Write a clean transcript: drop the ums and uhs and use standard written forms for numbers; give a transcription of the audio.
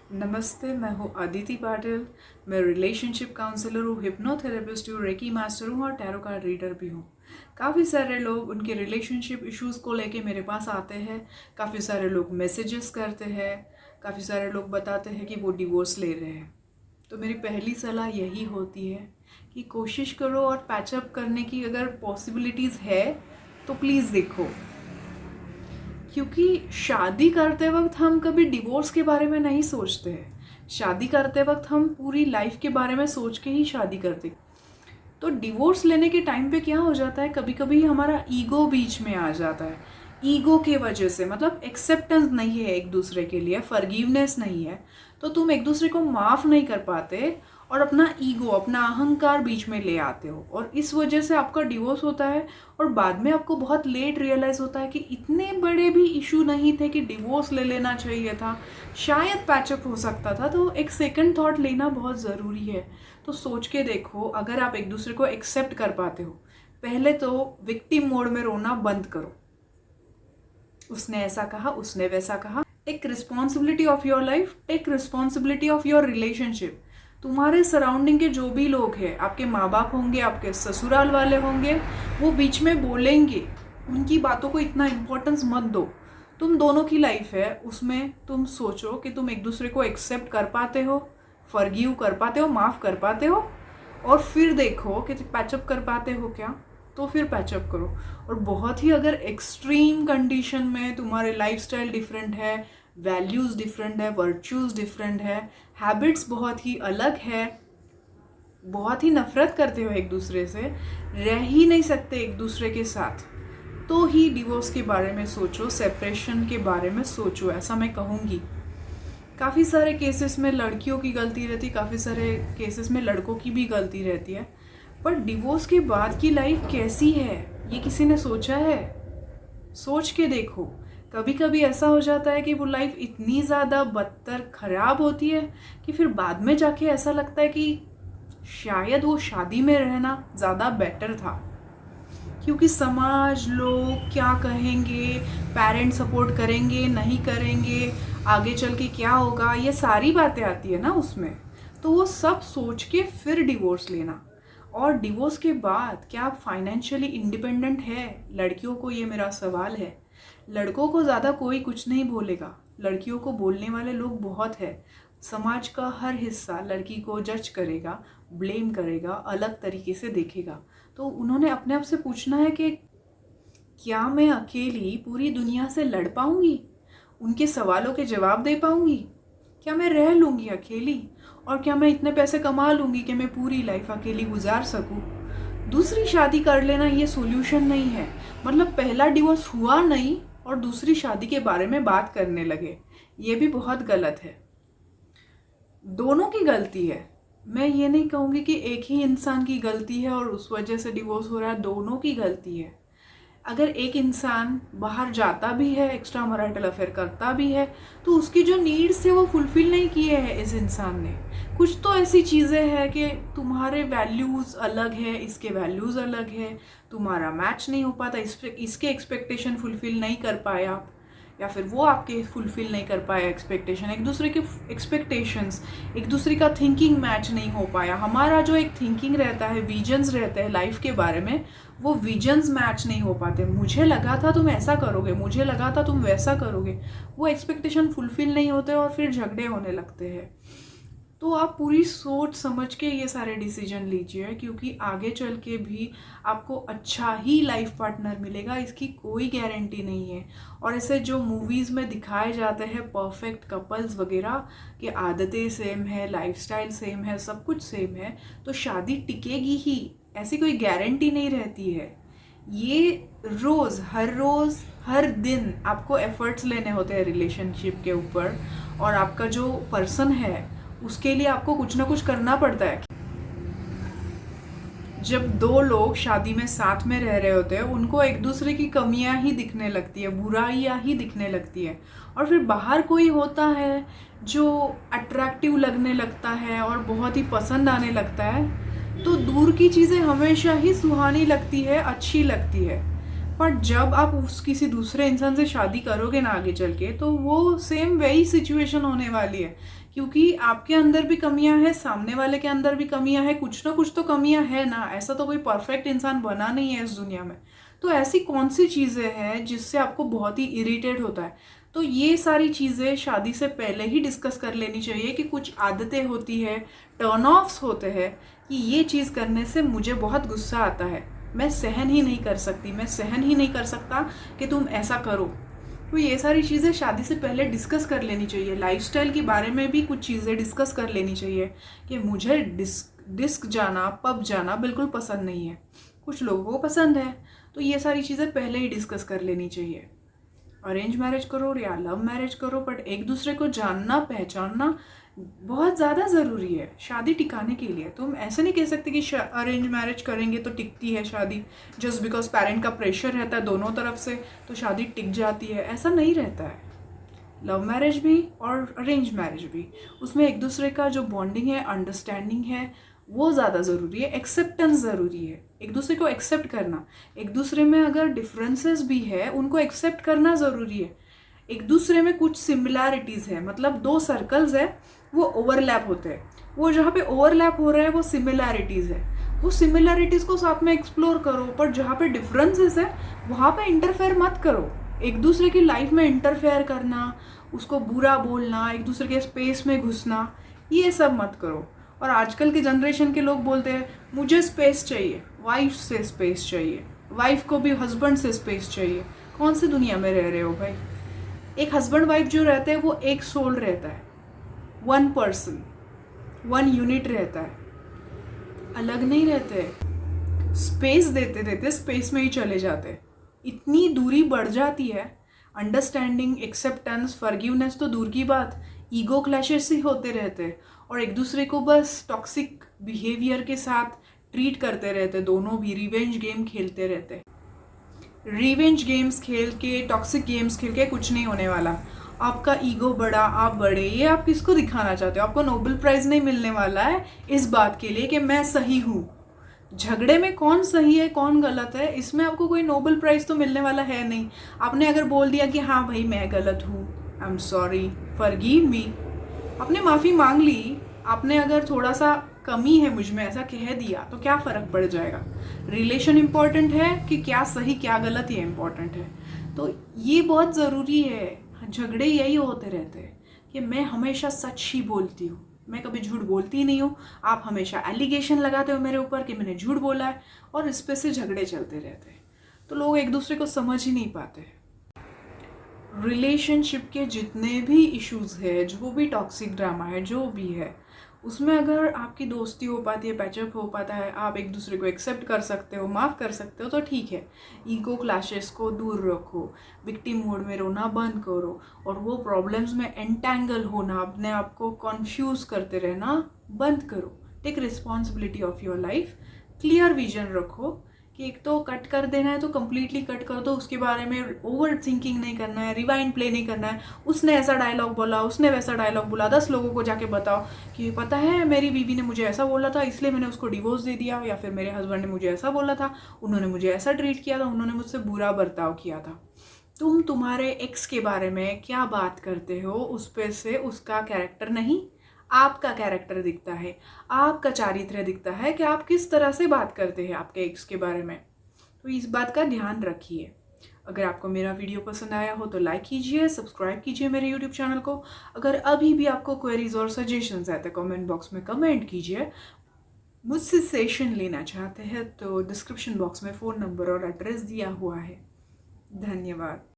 नमस्ते, मैं हूँ अदिति पाटिल। मैं रिलेशनशिप काउंसलर हूँ, हिप्नोथेरेपिस्ट हूँ, रेकी मास्टर हूँ और टैरो कार्ड रीडर भी हूँ। काफ़ी सारे लोग उनके रिलेशनशिप इश्यूज़ को लेके मेरे पास आते हैं। काफ़ी सारे लोग मैसेजेस करते हैं। काफ़ी सारे लोग बताते हैं कि वो डिवोर्स ले रहे हैं। तो मेरी पहली सलाह यही होती है कि कोशिश करो और पैचअप करने की अगर पॉसिबिलिटीज़ है तो प्लीज़ देखो, क्योंकि शादी करते वक्त हम कभी डिवोर्स के बारे में नहीं सोचते हैं। शादी करते वक्त हम पूरी लाइफ के बारे में सोच के ही शादी करते। तो डिवोर्स लेने के टाइम पे क्या हो जाता है, कभी कभी हमारा ईगो बीच में आ जाता है। ईगो के वजह से मतलब एक्सेप्टेंस नहीं है एक दूसरे के लिए, फॉरगिवनेस नहीं है, तो तुम एक दूसरे को माफ़ नहीं कर पाते और अपना ईगो, अपना अहंकार बीच में ले आते हो और इस वजह से आपका डिवोर्स होता है। और बाद में आपको बहुत लेट रियलाइज़ होता है कि इतने बड़े भी इशू नहीं थे कि डिवोर्स ले लेना चाहिए था, शायद पैचअप हो सकता था। तो एक सेकंड थॉट लेना बहुत ज़रूरी है। तो सोच के देखो, अगर आप एक दूसरे को एक्सेप्ट कर पाते हो, पहले तो विक्टिम मोड में रोना बंद करो। उसने ऐसा कहा, उसने वैसा कहा। Take responsibility of your life, take responsibility of your relationship. तुम्हारे सराउंडिंग के जो भी लोग हैं, आपके माँ बाप होंगे, आपके ससुराल वाले होंगे, वो बीच में बोलेंगे, उनकी बातों को इतना इम्पोर्टेंस मत दो। तुम दोनों की लाइफ है, उसमें तुम सोचो कि तुम एक दूसरे को एक्सेप्ट कर पाते हो, फॉरगिव कर पाते हो, माफ़ कर पाते हो, और फिर देखो कि पैचअप कर पाते हो क्या, तो फिर पैचअप करो। और बहुत ही अगर एक्सट्रीम कंडीशन में तुम्हारे लाइफस्टाइल डिफरेंट है, वैल्यूज़ डिफरेंट है, वर्च्यूज़ डिफरेंट है, हैबिट्स बहुत ही अलग है, बहुत ही नफरत करते हो एक दूसरे से, रह ही नहीं सकते एक दूसरे के साथ, तो ही डिवोर्स के बारे में सोचो, सेपरेशन के बारे में सोचो, ऐसा मैं कहूँगी। काफ़ी सारे केसेस में लड़कियों की गलती रहती, काफ़ी सारे केसेस में लड़कों की भी गलती रहती है। पर डिवोर्स के बाद की लाइफ कैसी है, ये किसी ने सोचा है? सोच के देखो। कभी कभी ऐसा हो जाता है कि वो लाइफ इतनी ज़्यादा बदतर ख़राब होती है कि फिर बाद में जाके ऐसा लगता है कि शायद वो शादी में रहना ज़्यादा बेटर था, क्योंकि समाज, लोग क्या कहेंगे, पेरेंट्स सपोर्ट करेंगे नहीं करेंगे, आगे चल के क्या होगा, ये सारी बातें आती है ना उसमें। तो वो सब सोच के फिर डिवोर्स लेना। और डिवोर्स के बाद क्या आप फाइनेंशियली इंडिपेंडेंट है? लड़कियों को ये मेरा सवाल है। लड़कों को ज़्यादा कोई कुछ नहीं बोलेगा, लड़कियों को बोलने वाले लोग बहुत है। समाज का हर हिस्सा लड़की को जज करेगा, ब्लेम करेगा, अलग तरीके से देखेगा। तो उन्होंने अपने आप से पूछना है कि क्या मैं अकेली पूरी दुनिया से लड़ पाऊंगी, उनके सवालों के जवाब दे पाऊंगी? क्या मैं रह लूँगी अकेली? और क्या मैं इतने पैसे कमा लूँगी कि मैं पूरी लाइफ अकेली गुजार सकूँ? दूसरी शादी कर लेना ये सोल्यूशन नहीं है। मतलब पहला डिवोर्स हुआ नहीं और दूसरी शादी के बारे में बात करने लगे, ये भी बहुत गलत है। दोनों की गलती है। मैं ये नहीं कहूँगी कि एक ही इंसान की गलती है और उस वजह से डिवोर्स हो रहा है, दोनों की गलती है। अगर एक इंसान बाहर जाता भी है, एक्स्ट्रा मैरिटल अफेयर करता भी है, तो उसकी जो नीड्स थे वो फुलफिल नहीं किए हैं इस इंसान ने। कुछ तो ऐसी चीज़ें हैं कि तुम्हारे वैल्यूज़ अलग है, इसके वैल्यूज़ अलग है, तुम्हारा मैच नहीं हो पाता, इसके एक्सपेक्टेशन फुलफिल नहीं कर पाया आप, या फिर वो आपके फुलफिल नहीं कर पाया एक्सपेक्टेशन। एक दूसरे के एक्सपेक्टेशंस, एक दूसरे का थिंकिंग मैच नहीं हो पाया। हमारा जो एक थिंकिंग रहता है, विजन्स रहते हैं लाइफ के बारे में, वो विजन्स मैच नहीं हो पाते। मुझे लगा था तुम ऐसा करोगे, मुझे लगा था तुम वैसा करोगे, वो एक्सपेक्टेशन फुलफिल नहीं होते और फिर झगड़े होने लगते हैं। तो आप पूरी सोच समझ के ये सारे डिसीजन लीजिए, क्योंकि आगे चल के भी आपको अच्छा ही लाइफ पार्टनर मिलेगा, इसकी कोई गारंटी नहीं है। और ऐसे जो मूवीज़ में दिखाए जाते हैं परफेक्ट कपल्स वगैरह कि आदतें सेम है, लाइफस्टाइल सेम है, सब कुछ सेम है, तो शादी टिकेगी ही, ऐसी कोई गारंटी नहीं रहती है। ये रोज़ हर दिन आपको एफर्ट्स लेने होते हैं रिलेशनशिप के ऊपर, और आपका जो पर्सन है उसके लिए आपको कुछ ना कुछ करना पड़ता है। जब दो लोग शादी में साथ में रह रहे होते हैं, उनको एक दूसरे की कमियां ही दिखने लगती है, बुराइयां ही दिखने लगती है, और फिर बाहर कोई होता है जो अट्रैक्टिव लगने लगता है और बहुत ही पसंद आने लगता है, तो दूर की चीज़ें हमेशा ही सुहानी लगती है, अच्छी लगती है। पर जब आप उस किसी दूसरे इंसान से शादी करोगे ना आगे चल के, तो वो सेम वही सिचुएशन होने वाली है, क्योंकि आपके अंदर भी कमियां हैं, सामने वाले के अंदर भी कमियां हैं, कुछ ना कुछ तो कमियां है ना, ऐसा तो कोई परफेक्ट इंसान बना नहीं है इस दुनिया में। तो ऐसी कौन सी चीज़ें हैं जिससे आपको बहुत ही इरिटेट होता है, तो ये सारी चीज़ें शादी से पहले ही डिस्कस कर लेनी चाहिए कि कुछ आदतें होती है, टर्न ऑफ्स होते हैं कि ये चीज़ करने से मुझे बहुत गुस्सा आता है, मैं सहन ही नहीं कर सकती, मैं सहन ही नहीं कर सकता कि तुम ऐसा करो। तो ये सारी चीज़ें शादी से पहले डिस्कस कर लेनी चाहिए। लाइफस्टाइल के बारे में भी कुछ चीज़ें डिस्कस कर लेनी चाहिए कि मुझे डिस्क जाना, पब जाना बिल्कुल पसंद नहीं है, कुछ लोगों को पसंद है, तो ये सारी चीज़ें पहले ही डिस्कस कर लेनी चाहिए। अरेंज मैरिज करो या लव मैरिज करो, बट एक दूसरे को जानना पहचानना बहुत ज़्यादा ज़रूरी है शादी टिकाने के लिए। तुम ऐसे नहीं कह सकते कि अरेंज मैरिज करेंगे तो टिकती है शादी, जस्ट बिकॉज पेरेंट का प्रेशर रहता है दोनों तरफ से तो शादी टिक जाती है, ऐसा नहीं रहता है। लव मैरिज भी और अरेंज मैरिज भी, उसमें एक दूसरे का जो बॉन्डिंग है, अंडरस्टैंडिंग है, वो ज़्यादा ज़रूरी है, एक्सेप्टेंस ज़रूरी है, एक दूसरे को एक्सेप्ट करना। एक दूसरे में अगर डिफरेंसेस भी है उनको एक्सेप्ट करना ज़रूरी है। एक दूसरे में कुछ सिमिलैरिटीज़ है, मतलब दो सर्कल्स है वो ओवरलैप होते हैं, वो जहाँ पे ओवरलैप हो रहा है वो सिमिलैरिटीज़ है, वो सिमिलैरिटीज़ को साथ में एक्सप्लोर करो, पर जहाँ पे डिफरेंसेस है वहाँ पे इंटरफेयर मत करो। एक दूसरे की लाइफ में इंटरफेयर करना, उसको बुरा बोलना, एक दूसरे के स्पेस में घुसना, ये सब मत करो। और आजकल के जनरेशन के लोग बोलते हैं मुझे स्पेस चाहिए, वाइफ से स्पेस चाहिए, वाइफ को भी हस्बैंड से स्पेस चाहिए। कौन सी दुनिया में रह रहे हो भाई? एक हस्बैंड वाइफ जो रहते हैं वो एक सोल रहता है, वन पर्सन, वन यूनिट रहता है, अलग नहीं रहते। स्पेस देते देते स्पेस में ही चले जाते, इतनी दूरी बढ़ जाती है। अंडरस्टैंडिंग, एक्सेप्टेंस, फॉरगिवनेस तो दूर की बात, ईगो क्लैशेस ही होते रहते और एक दूसरे को बस टॉक्सिक बिहेवियर के साथ ट्रीट करते रहते, दोनों भी रिवेंज गेम खेलते रहते। रिवेंज गेम्स खेल के, टॉक्सिक गेम्स खेल के कुछ नहीं होने वाला। आपका ईगो बढ़ा, आप बढ़े, ये आप किसको दिखाना चाहते हो? आपको नोबेल प्राइज़ नहीं मिलने वाला है इस बात के लिए कि मैं सही हूँ। झगड़े में कौन सही है कौन गलत है, इसमें आपको कोई नोबेल प्राइज़ तो मिलने वाला है नहीं। आपने अगर बोल दिया कि हाँ भाई मैं गलत हूँ, I am sorry, forgive me, आपने माफ़ी मांग ली, आपने अगर थोड़ा सा कमी है मुझ में ऐसा कह दिया, तो क्या फ़र्क पड़ जाएगा? रिलेशन इम्पॉर्टेंट है कि क्या सही क्या गलत, ये इम्पॉर्टेंट है। तो ये बहुत ज़रूरी है। झगड़े यही होते रहते हैं कि मैं हमेशा सच ही बोलती हूँ, मैं कभी झूठ बोलती ही नहीं हूँ, आप हमेशा एलिगेशन लगाते हो मेरे ऊपर कि मैंने झूठ बोला है, और इस पे से झगड़े चलते रहते हैं। तो लोग एक दूसरे को समझ ही नहीं पाते। रिलेशनशिप के जितने भी इश्यूज़ है, जो भी टॉक्सिक ड्रामा है, जो भी है, उसमें अगर आपकी दोस्ती हो पाती है, पैचअप हो पाता है, आप एक दूसरे को एक्सेप्ट कर सकते हो, माफ़ कर सकते हो, तो ठीक है। ईगो क्लैशेस को दूर रखो, विक्टिम मोड में रोना बंद करो, और वो प्रॉब्लम्स में एंटैंगल होना, अपने आप को कन्फ्यूज़ करते रहना बंद करो। Take responsibility of your life, clear vision रखो कि एक तो कट कर देना है तो कम्प्लीटली कट कर दो, उसके बारे में ओवर थिंकिंग नहीं करना है, रिवाइंड प्ले नहीं करना है। उसने ऐसा डायलॉग बोला, उसने वैसा डायलॉग बोला, 10 लोगों को जाके बताओ कि पता है मेरी बीवी ने मुझे ऐसा बोला था इसलिए मैंने उसको डिवोर्स दे दिया, या फिर मेरे हस्बैंड ने मुझे ऐसा बोला था, उन्होंने मुझे ऐसा ट्रीट किया था, उन्होंने मुझसे बुरा बर्ताव किया था। तुम तुम्हारे एक्स के बारे में क्या बात करते हो, उस पर से उसका कैरेक्टर नहीं, आपका कैरेक्टर दिखता है, आपका चारित्र्य दिखता है कि आप किस तरह से बात करते हैं आपके एक्स के बारे में। तो इस बात का ध्यान रखिए। अगर आपको मेरा वीडियो पसंद आया हो तो लाइक कीजिए, सब्सक्राइब कीजिए मेरे यूट्यूब चैनल को। अगर अभी भी आपको क्वेरीज और सजेशंस आए तो कमेंट बॉक्स में कमेंट कीजिए। मुझसे सेशन लेना चाहते हैं तो डिस्क्रिप्शन बॉक्स में फ़ोन नंबर और एड्रेस दिया हुआ है। धन्यवाद।